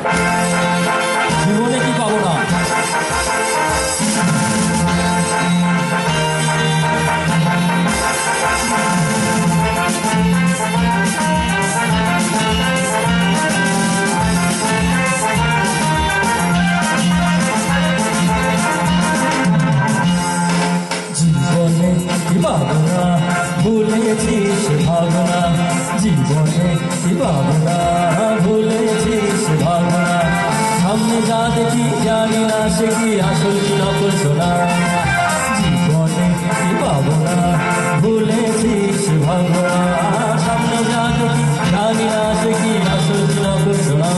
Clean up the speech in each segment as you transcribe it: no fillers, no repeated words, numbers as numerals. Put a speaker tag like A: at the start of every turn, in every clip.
A: জীবনে কি পাবো না? জীবনে কি পাবো না, ভুলেছিস ভাবনা। জীবনে কি পাবো না, ভুলেছিস ভাবনা। সামনে যা দেখি জানি না সে কি আসল কি নকল সোনা। জীবনে কি পাবো না, ভুলেছিস ভাবনা। সামনে যা দেখি জানি না সে কি আসল কি নকল সোনা।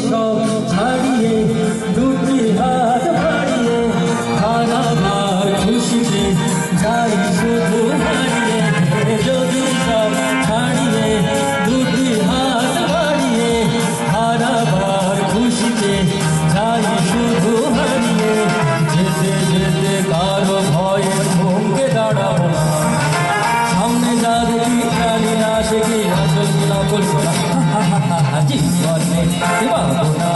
A: সব ছাড়িয়ে দুটি হাত বাড়িয়ে হারাবার খুশিতে যাই শুধু হারিয়ে। যদি সব ছাড়িয়ে দুটি হাত বাড়িয়ে হারাবার খুশিতে যাই শুধু হারিয়ে। যেতে যেতে কারো ভয়ে থমকে দাঁড়াবো না। সামনে যা দেখি জানি না সে কি আসল কি নকল সোনা। জীবনে কি পাবো না,